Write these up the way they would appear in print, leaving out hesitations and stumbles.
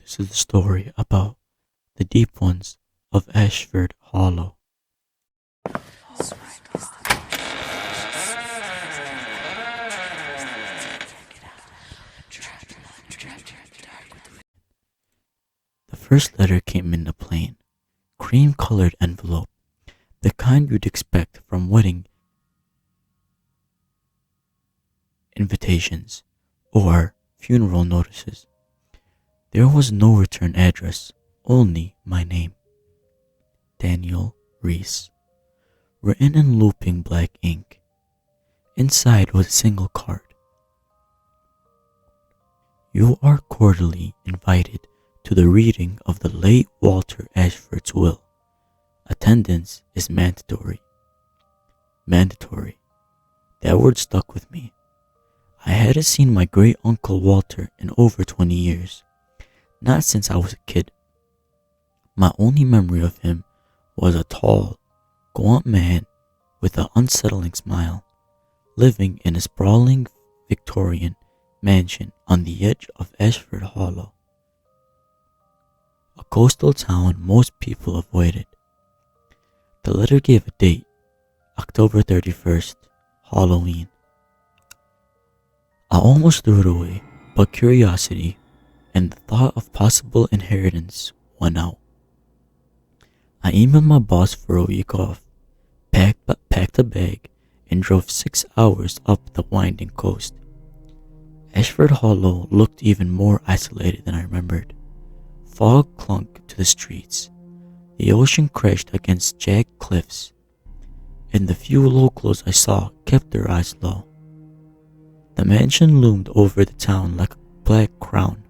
This is the story about the deep ones of Ashford Hollow. The first letter came in a plain, cream-colored envelope, the kind you'd expect from wedding invitations or funeral notices. There was no return address, only my name, Daniel Reese, written in looping black ink. Inside was a single card. You are cordially invited to the reading of the late Walter Ashford's will. Attendance is mandatory. Mandatory. That word stuck with me. I hadn't seen my great uncle Walter in over 20 years, not since I was a kid. My only memory of him was a tall, gaunt man with an unsettling smile, living in a sprawling Victorian mansion on the edge of Ashford Hollow, a coastal town most people avoided. The letter gave a date, October 31st, Halloween. I almost threw it away, but curiosity and the thought of possible inheritance won out. I emailed my boss for a week off, packed a bag, and drove 6 hours up the winding coast. Ashford Hollow looked even more isolated than I remembered. Fog clung to the streets. The ocean crashed against jagged cliffs, and the few locals I saw kept their eyes low. The mansion loomed over the town like a black crown.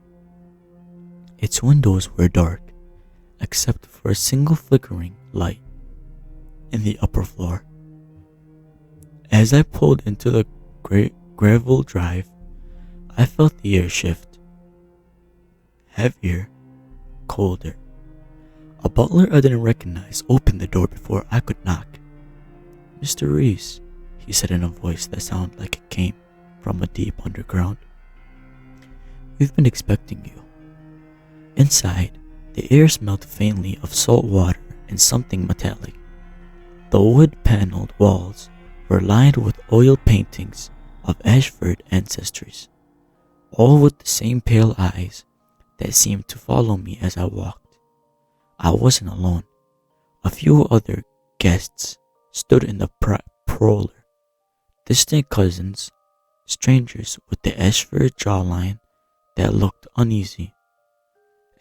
Its windows were dark, except for a single flickering light in the upper floor. As I pulled into the gravel drive, I felt the air shift. Heavier, colder. A butler I didn't recognize opened the door before I could knock. "Mr. Reese," he said in a voice that sounded like it came from a deep underground. "We've been expecting you." Inside, the air smelled faintly of salt water and something metallic. The wood-paneled walls were lined with oil paintings of Ashford ancestries, all with the same pale eyes that seemed to follow me as I walked. I wasn't alone. A few other guests stood in the parlor, distant cousins, strangers with the Ashford jawline that looked uneasy,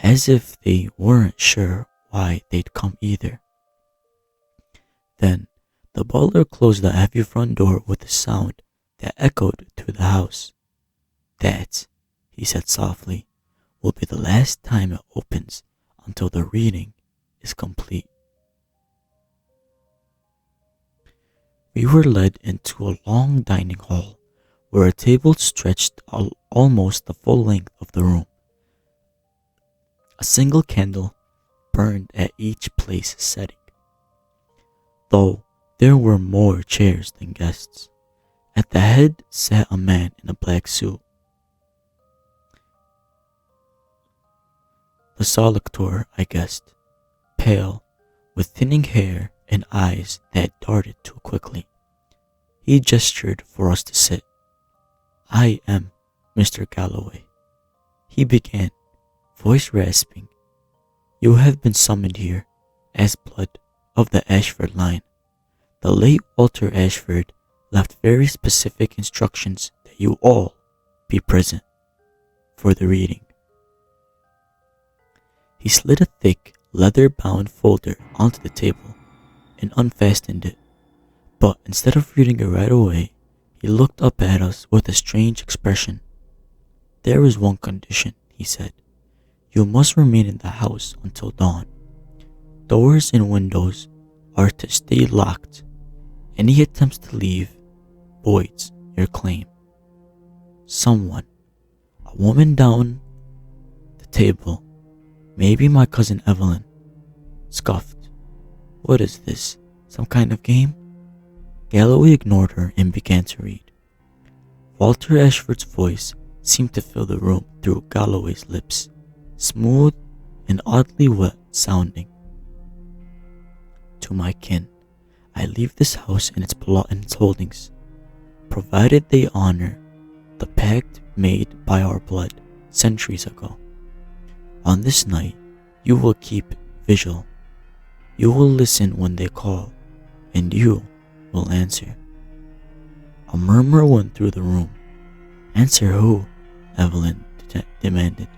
as if they weren't sure why they'd come either. Then the butler closed the heavy front door with a sound that echoed through the house. "That," he said softly, "will be the last time it opens until the reading is complete." We were led into a long dining hall where a table stretched almost the full length of the room. A single candle burned at each place setting, though there were more chairs than guests. At the head sat a man in a black suit. The solicitor, I guessed, pale, with thinning hair and eyes that darted too quickly. He gestured for us to sit. "I am Mr. Galloway," he began, voice rasping. "You have been summoned here as blood of the Ashford line. The late Walter Ashford left very specific instructions that you all be present for the reading." He slid a thick, leather-bound folder onto the table and unfastened it, but instead of reading it right away, he looked up at us with a strange expression. "There is one condition," he said. "You must remain in the house until dawn. Doors and windows are to stay locked. Any attempts to leave voids your claim." Someone, a woman down the table, maybe my cousin Evelyn, scoffed. "What is this? Some kind of game?" Galloway ignored her and began to read. Walter Ashford's voice seemed to fill the room through Galloway's lips, smooth and oddly wet sounding. To my kin, I leave this house and its holdings, provided they honor the pact made by our blood centuries ago. On this night, you will keep vigil. You will listen when they call, and you will answer. A murmur went through the room. Answer who? Evelyn demanded.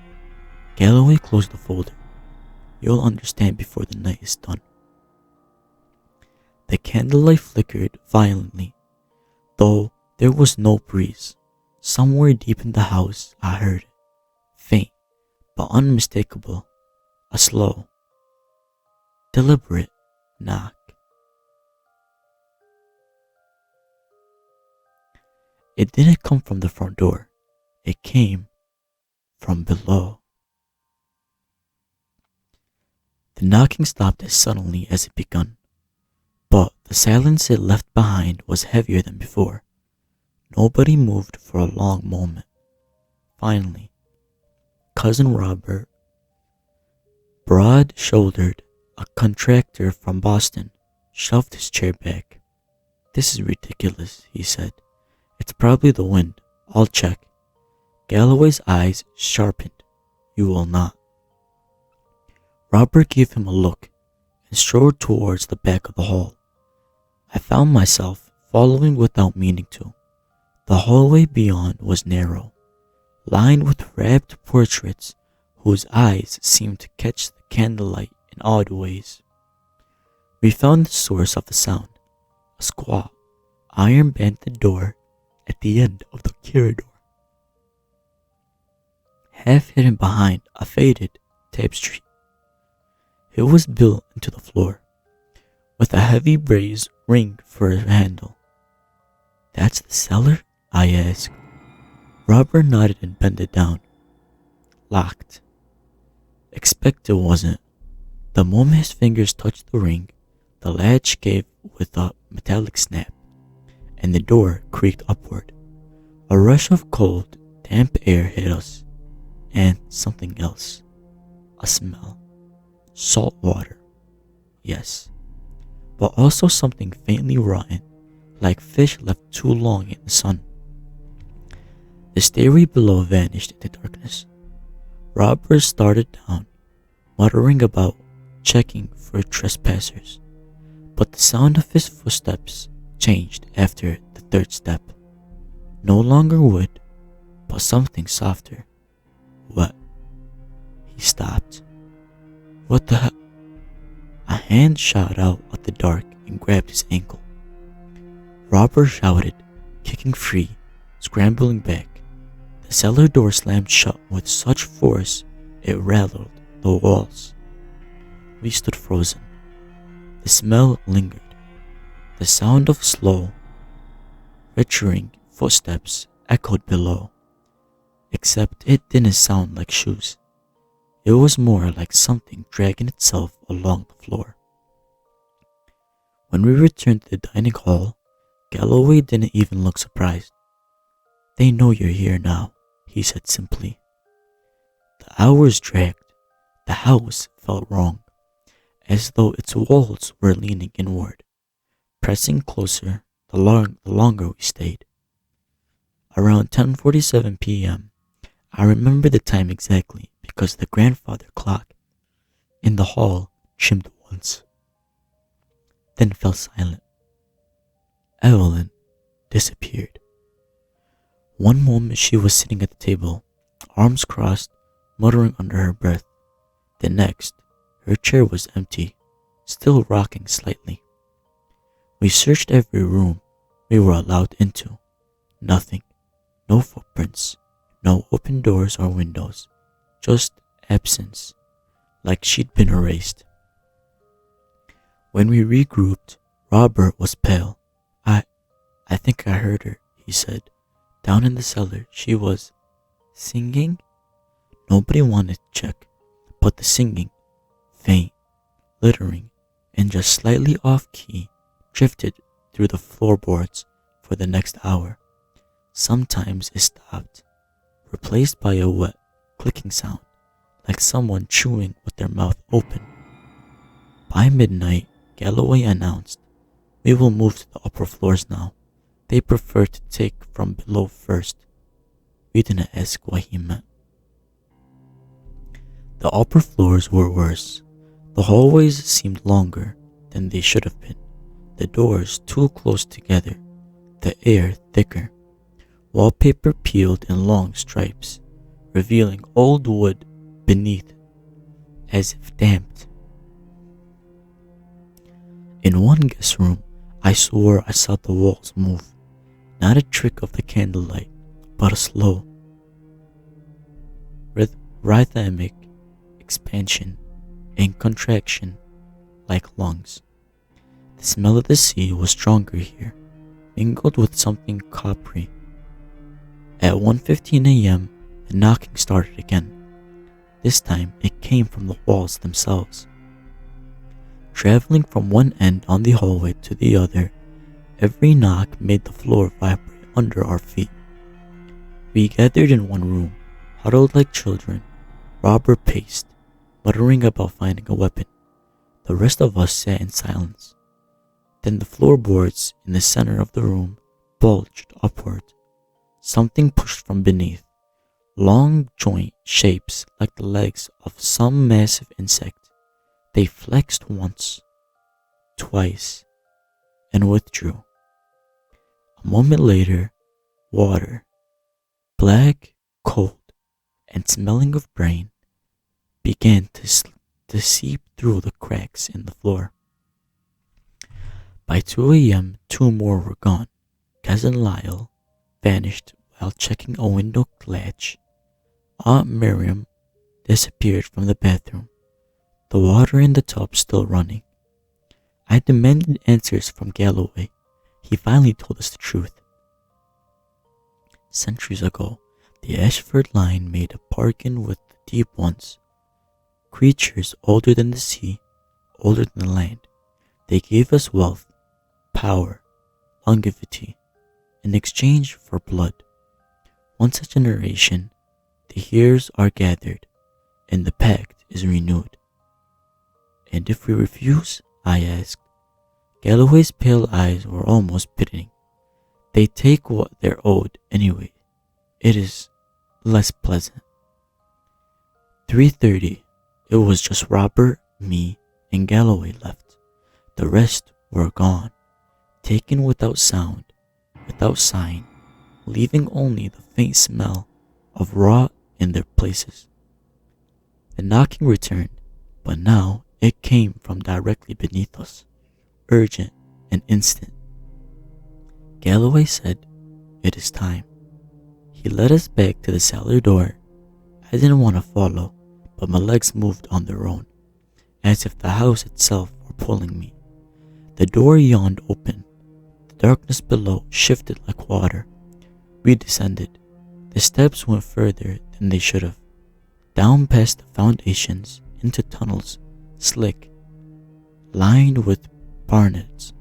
Galloway closed the folder. You'll understand before the night is done. The candlelight flickered violently, though there was no breeze. Somewhere deep in the house I heard it, faint but unmistakable, a slow, deliberate knock. It didn't come from the front door. It came from below. The knocking stopped as suddenly as it begun, but the silence it left behind was heavier than before. Nobody moved for a long moment. Finally, Cousin Robert, broad-shouldered, a contractor from Boston, shoved his chair back. This is ridiculous, he said. It's probably the wind. I'll check. Galloway's eyes sharpened. You will not. Robert gave him a look and strode towards the back of the hall. I found myself following without meaning to. The hallway beyond was narrow, lined with wrapped portraits whose eyes seemed to catch the candlelight in odd ways. We found the source of the sound, a squat, iron-banded door at the end of the corridor, half hidden behind a faded tapestry. It was built into the floor, with a heavy brass ring for a handle. That's the cellar? I asked. Robert nodded and bent it down. Locked. Expect it wasn't. The moment his fingers touched the ring, the latch gave with a metallic snap, and the door creaked upward. A rush of cold, damp air hit us, and something else. A smell. Salt water. Yes. But also something faintly rotten, like fish left too long in the sun. The stairway below vanished into darkness. Robert started down, muttering about checking for trespassers, but the sound of his footsteps changed after the third step. No longer wood, but something softer. What? He stopped. What the hell? A hand shot out of the dark and grabbed his ankle. Robert shouted, kicking free, scrambling back. The cellar door slammed shut with such force it rattled the walls. We stood frozen. The smell lingered. The sound of slow, retreating footsteps echoed below, except it didn't sound like shoes. It was more like something dragging itself along the floor. When we returned to the dining hall, Galloway didn't even look surprised. They know you're here now, he said simply. The hours dragged. The house felt wrong, as though its walls were leaning inward, pressing closer the longer we stayed. Around 10:47 p.m., I remember the time exactly because the grandfather clock in the hall chimed once, then fell silent. Evelyn disappeared. One moment she was sitting at the table, arms crossed, muttering under her breath. The next, her chair was empty, still rocking slightly. We searched every room we were allowed into. Nothing. No footprints. No open doors or windows. Just absence, like she'd been erased. When we regrouped, Robert was pale. I think I heard her, he said. Down in the cellar, she was singing. Nobody wanted to check, but the singing, faint, littering, and just slightly off-key, drifted through the floorboards for the next hour. Sometimes it stopped, replaced by a wet, clicking sound, like someone chewing with their mouth open. By midnight, Galloway announced, "We will move to the upper floors now. They prefer to take from below first." We didn't ask what he meant. The upper floors were worse. The hallways seemed longer than they should have been. The doors too close together. The air thicker. Wallpaper peeled in long stripes, revealing old wood beneath, as if damped. In one guest room, I swore I saw the walls move. Not a trick of the candlelight, but a slow, rhythmic expansion and contraction like lungs. The smell of the sea was stronger here, mingled with something coppery. At 1:15 a.m., the knocking started again. This time, it came from the walls themselves. Traveling from one end on the hallway to the other, every knock made the floor vibrate under our feet. We gathered in one room, huddled like children. Robert paced, muttering about finding a weapon. The rest of us sat in silence. Then the floorboards in the center of the room bulged upward. Something pushed from beneath. Long joint shapes like the legs of some massive insect. They flexed once, twice, and withdrew. A moment later, water, black, cold, and smelling of brain, began to seep through the cracks in the floor. By 2 a.m., 2 more were gone. Cousin Lyle vanished while checking a window latch. Aunt Miriam disappeared from the bathroom, the water in the tub still running. I demanded answers from Galloway. He finally told us the truth. Centuries ago, the Ashford line made a bargain with the deep ones, creatures older than the sea, older than the land. They gave us wealth, power, longevity, in exchange for blood. Once a generation, the hairs are gathered, and the pact is renewed. "And if we refuse?" I asked. Galloway's pale eyes were almost pitying. "They take what they're owed anyway. It is less pleasant." 3:30. It was just Robert, me, and Galloway left. The rest were gone, taken without sound, without sign, leaving only the faint smell of rot in their places. The knocking returned, but now it came from directly beneath us, urgent and instant. Galloway said, "It is time." He led us back to the cellar door. I didn't want to follow, but my legs moved on their own, as if the house itself were pulling me. The door yawned open. The darkness below shifted like water. We descended. The steps went further than they should have, down past the foundations into tunnels, slick, lined with barnets.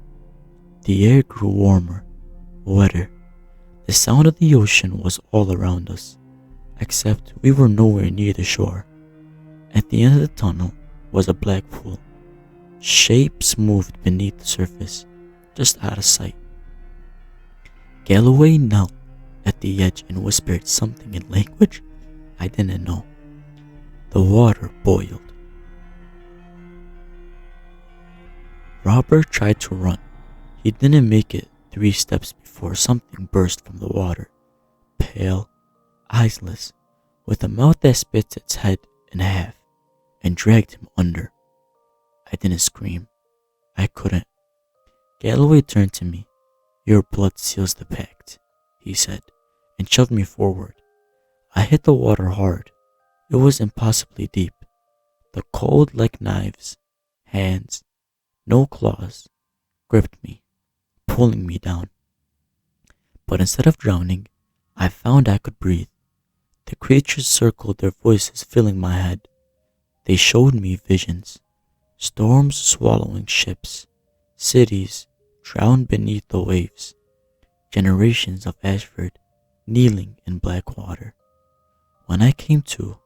The air grew warmer, wetter. The sound of the ocean was all around us, except we were nowhere near the shore. At the end of the tunnel was a black pool. Shapes moved beneath the surface, just out of sight. Galloway knelt at the edge and whispered something in language I didn't know. The water boiled. Robert tried to run. He didn't make it 3 steps before something burst from the water, pale, eyeless, with a mouth that spits its head in half, and dragged him under. I didn't scream. I couldn't. Galloway turned to me. "Your blood seals the pact," he said, and shoved me forward. I hit the water hard. It was impossibly deep. The cold like knives, hands, no claws, gripped me, pulling me down. But instead of drowning, I found I could breathe. The creatures circled, their voices filling my head. They showed me visions, storms swallowing ships, cities drowned beneath the waves, generations of Ashford kneeling in black water. When I came to,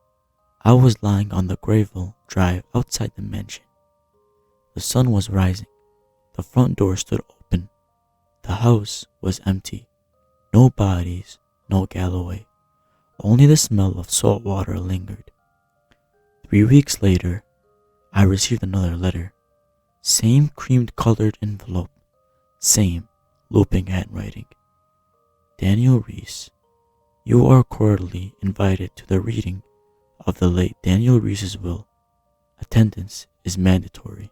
I was lying on the gravel drive outside the mansion. The sun was rising. The front door stood open. The house was empty. No bodies, no Galloway. Only the smell of salt water lingered. 3 weeks later, I received another letter. Same cream-colored envelope. Same looping handwriting. Daniel Reese, you are cordially invited to the reading of the late Daniel Reese's will. Attendance is mandatory.